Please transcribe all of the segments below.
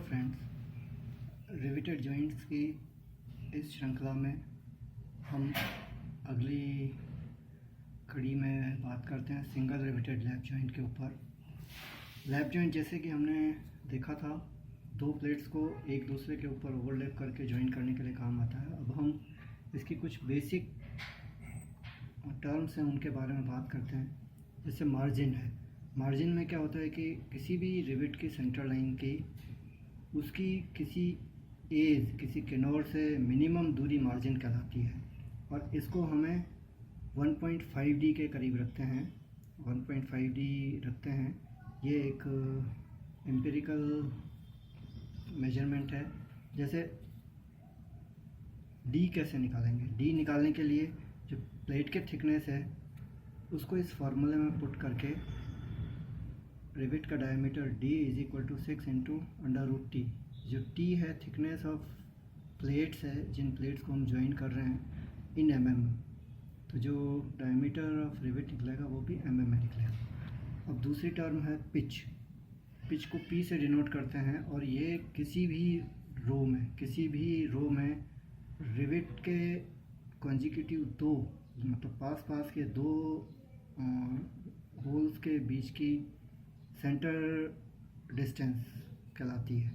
Friends, riveted joints की इस श्रृंखला में हम अगली कड़ी में बात करते हैं सिंगल रिवेटेड लैप जॉइंट के ऊपर। लैप जॉइंट जैसे कि हमने देखा था, दो प्लेट्स को एक दूसरे के ऊपर ओवरलैप करके जॉइन करने के लिए काम आता है। अब हम इसकी कुछ बेसिक टर्म्स हैं उनके बारे में बात करते हैं। जैसे मार्जिन है। मार्जिन में क्या होता है कि किसी भी रिवेट की सेंटर लाइन की उसकी किसी किनार से मिनिमम दूरी मार्जिन कहलाती है और इसको हमें 1.5D के करीब रखते हैं। 1.5D रखते हैं। ये एक एम्पिरिकल मेजरमेंट है। जैसे D कैसे निकालेंगे? D निकालने के लिए जो प्लेट के थिकनेस है उसको इस फार्मूले में पुट करके रिवेट का डायमीटर D = 6 × √T। जो T है थिकनेस ऑफ प्लेट्स है, जिन प्लेट्स को हम ज्वाइन कर रहे हैं इन mm, तो जो डायमीटर ऑफ रिवेट निकलेगा वो भी mm में निकलेगा। अब दूसरी टर्म है पिच। पिच को P से डिनोट करते हैं और ये किसी भी रो में रिवेट के कॉन्जिक्यूटिव दो मतलब पास के दो होल्स के बीच की सेंटर डिस्टेंस कहलाती है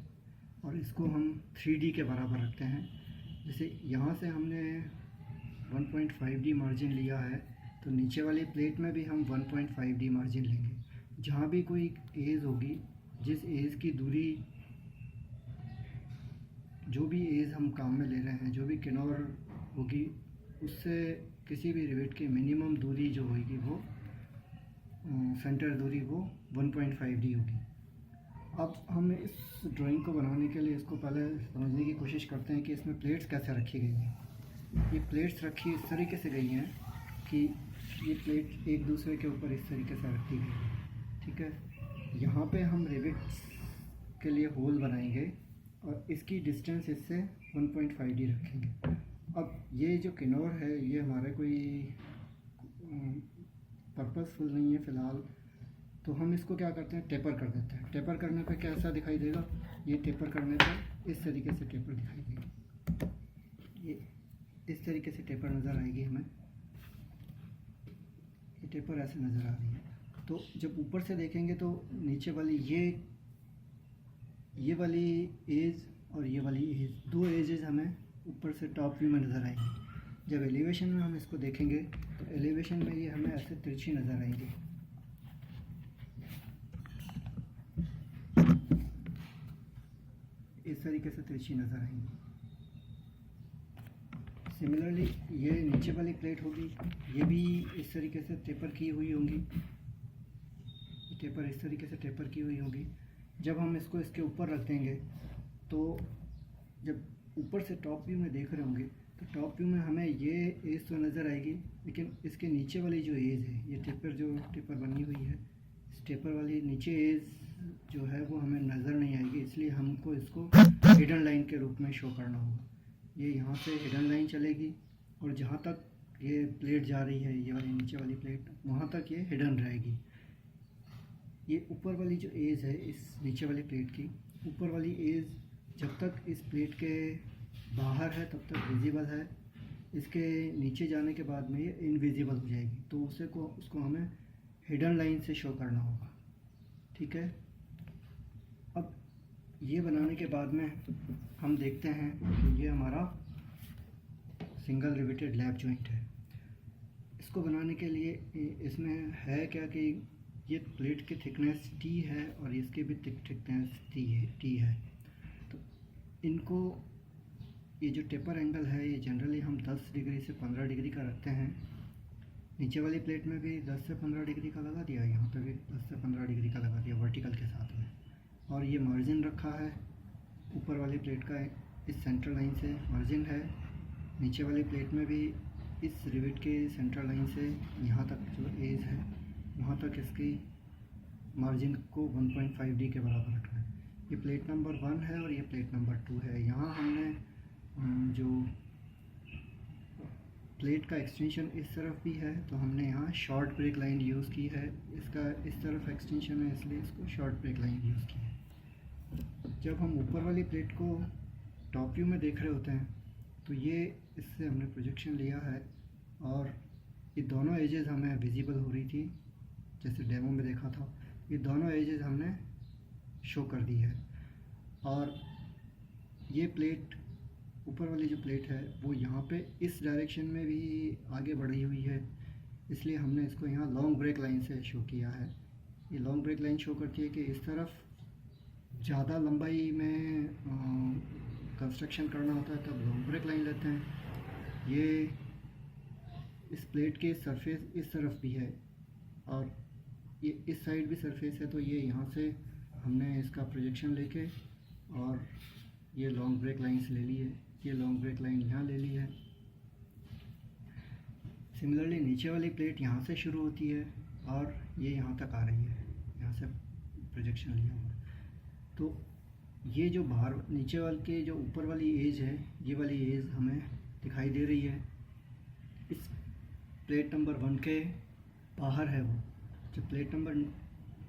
और इसको हम 3D के बराबर रखते हैं। जैसे यहाँ से हमने 1.5D मार्जिन लिया है तो नीचे वाली प्लेट में भी हम 1.5D मार्जिन लेंगे। जहाँ भी कोई एज होगी, जिस एज की दूरी, जो भी एज हम काम में ले रहे हैं, जो भी किनार होगी, उससे किसी भी रिवेट की मिनिमम दूरी जो होगी वो सेंटर दूरी वो 1.5D होगी। अब हम इस ड्राइंग को बनाने के लिए इसको पहले समझने की कोशिश करते हैं कि इसमें प्लेट्स कैसे रखी गई हैं। ये प्लेट्स रखी इस तरीके से गई हैं कि ये प्लेट एक दूसरे के ऊपर इस तरीके से रखी गई है, ठीक है। यहाँ पे हम रिवेट्स के लिए होल बनाएंगे और इसकी डिस्टेंस इससे 1.5D रखेंगे। अब ये जो किनार है ये हमारे कोई पर्पसफुल नहीं है फ़िलहाल, तो हम इसको क्या करते हैं, टेपर कर देते हैं। टेपर करने पे कैसा दिखाई देगा? ये टेपर करने पे इस तरीके से टेपर दिखाई देगी। ये इस तरीके से टेपर नज़र आएगी हमें। ये टेपर ऐसे नज़र आ रही है। तो जब ऊपर से देखेंगे तो नीचे वाली ये वाली एज और ये वाली एज, दो एजेस हमें ऊपर से टॉप व्यू में नज़र आएंगी। जब एलिवेशन में हम इसको देखेंगे तो एलिवेशन में ये हमें ऐसे तिरछी नज़र आएंगी। इस तरीके से तिरछी नज़र आएंगी। सिमिलरली ये नीचे वाली प्लेट होगी, ये भी इस तरीके से टेपर की हुई होंगी। टेपर इस तरीके से टेपर की हुई होगी। जब हम इसको इसके ऊपर रख देंगे तो जब ऊपर से टॉप व्यू में देख रहे होंगे तो टॉप व्यू में हमें ये एज तो नज़र आएगी, लेकिन इसके नीचे वाली जो एज है, ये टेपर बनी हुई है, इस टेपर वाली नीचे एज जो है वो हमें नज़र नहीं आएगी। इसलिए हमको इसको हिडन लाइन के रूप में शो करना होगा। ये यहाँ से हिडन लाइन चलेगी और जहाँ तक ये प्लेट जा रही है, ये वाली नीचे वाली प्लेट, वहाँ तक ये हिडन रहेगी। ये ऊपर वाली जो एज है इस नीचे वाली प्लेट की, ऊपर वाली एज जब तक इस प्लेट के बाहर है तब तक विजिबल है। इसके नीचे जाने के बाद में ये इनविजिबल हो जाएगी, तो उसको हमें हिडन लाइन से शो करना होगा, ठीक है। अब ये बनाने के बाद में हम देखते हैं कि ये हमारा सिंगल रिवेटेड लैप जॉइंट है। इसको बनाने के लिए इसमें है क्या कि ये प्लेट की थिकनेस T है और इसकी भी थिकनेस T है। तो इनको, ये जो टेपर एंगल है ये जनरली हम 10 डिग्री से 15 डिग्री का रखते हैं। नीचे वाली प्लेट में भी 10 से 15 डिग्री का लगा दिया, यहाँ पे भी 10 से 15 डिग्री का लगा दिया वर्टिकल के साथ में। और ये मार्जिन रखा है ऊपर वाली प्लेट का, इस सेंटर लाइन से मार्जिन है। नीचे वाली प्लेट में भी इस रिवेट के सेंटर लाइन से यहाँ तक जो एज है वहाँ तक इसकी मार्जिन को 1.5D के बराबर रखना है। ये प्लेट नंबर 1 है और ये प्लेट नंबर 2 है। यहाँ हमने जो प्लेट का एक्सटेंशन इस तरफ भी है तो हमने यहाँ शॉर्ट ब्रेक लाइन यूज़ की है। इसका इस तरफ एक्सटेंशन है इसलिए इसको शॉर्ट ब्रेक लाइन यूज़ की है। जब हम ऊपर वाली प्लेट को टॉप व्यू में देख रहे होते हैं तो ये इससे हमने प्रोजेक्शन लिया है और ये दोनों एजेस हमें विजिबल हो रही थी, जैसे डेमो में देखा था। ये दोनों एजेस हमने शो कर दी है और ये प्लेट, ऊपर वाली जो प्लेट है वो यहाँ पे इस डायरेक्शन में भी आगे बढ़ी हुई है, इसलिए हमने इसको यहाँ लॉन्ग ब्रेक लाइन से शो किया है। ये लॉन्ग ब्रेक लाइन शो करती है कि इस तरफ ज़्यादा लंबाई में कंस्ट्रक्शन करना होता है तब लॉन्ग ब्रेक लाइन लेते हैं। ये इस प्लेट के सरफेस इस तरफ भी है और ये इस साइड भी सरफेस है, तो ये यहाँ से हमने इसका प्रोजेक्शन लेके और ये लॉन्ग ब्रेक लाइन्स ले ली है। ये लॉन्ग ब्रेक लाइन यहाँ ले ली है। सिमिलरली नीचे वाली प्लेट यहाँ से शुरू होती है और ये यहाँ तक आ रही है, यहाँ से प्रोजेक्शन लिया हुआ। तो ये जो बाहर नीचे वाले के जो ऊपर वाली एज है, ये वाली एज हमें दिखाई दे रही है। इस प्लेट नंबर 1 के बाहर है वो। जब प्लेट नंबर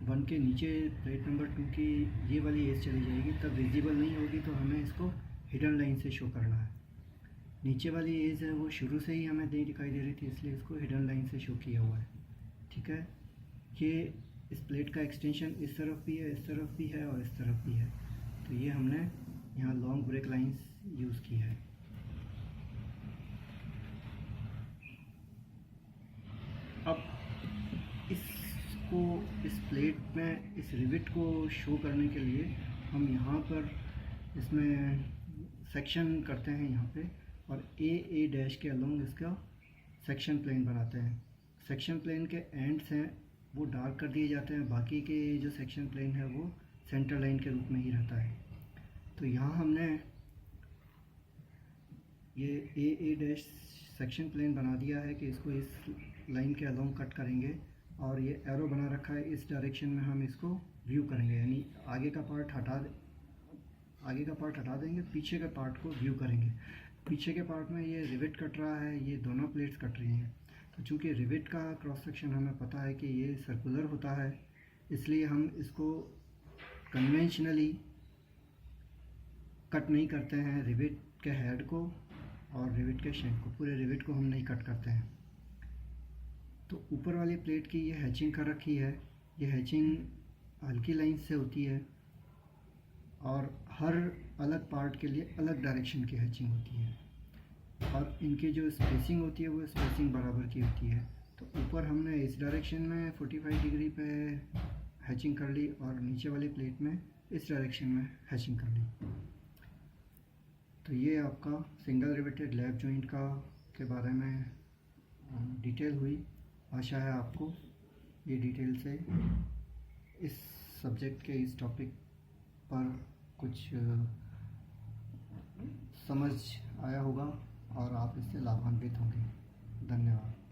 1 के नीचे प्लेट नंबर 2 की ये वाली एज चली जाएगी तब विजिबल नहीं होगी, तो हमें इसको हिडन लाइन से शो करना है। नीचे वाली एज है वो शुरू से ही हमें नहीं दिखाई दे रही थी, इसलिए इसको हिडन लाइन से शो किया हुआ है। ठीक है, ये इस प्लेट का एक्सटेंशन इस तरफ भी है, इस तरफ भी है और इस तरफ भी है, तो ये हमने यहाँ लॉन्ग ब्रेक लाइन्स यूज़ की है। अब इस प्लेट में इस रिविट को शो करने के लिए हम यहाँ पर इसमें सेक्शन करते हैं यहाँ पे, और ए डैश के अलोंग इसका सेक्शन प्लेन बनाते हैं। सेक्शन प्लेन के एंड्स हैं वो डार्क कर दिए जाते हैं, बाकी के जो सेक्शन प्लेन है वो सेंटर लाइन के रूप में ही रहता है। तो यहाँ हमने ये ए डैश सेक्शन प्लेन बना दिया है कि इसको इस लाइन के अलोंग कट करेंगे, और ये एरो बना रखा है इस डायरेक्शन में हम इसको व्यू करेंगे, यानी आगे का पार्ट हटा देंगे, पीछे के पार्ट को व्यू करेंगे। पीछे के पार्ट में ये रिविट कट रहा है, ये दोनों प्लेट्स कट रही हैं। तो चूँकि रिविट का क्रॉस सेक्शन हमें पता है कि ये सर्कुलर होता है, इसलिए हम इसको कन्वेंशनली कट नहीं करते हैं रिविट के हेड को और रिविट के शेंक को, पूरे रिविट को हम नहीं कट करते हैं। तो ऊपर वाली प्लेट की ये हैचिंग कर रखी है। ये हैचिंग हल्की लाइन से होती है और हर अलग पार्ट के लिए अलग डायरेक्शन की हैचिंग होती है, और इनकी जो स्पेसिंग होती है वो स्पेसिंग बराबर की होती है। तो ऊपर हमने इस डायरेक्शन में 45 डिग्री पे हैचिंग कर ली और नीचे वाली प्लेट में इस डायरेक्शन में हैचिंग कर ली। तो ये आपका सिंगल रिवेटेड लैप जॉइंट के बारे में डिटेल हुई। आशा है आपको ये डिटेल से इस सब्जेक्ट के इस टॉपिक पर कुछ समझ आया होगा और आप इससे लाभान्वित होंगे। धन्यवाद।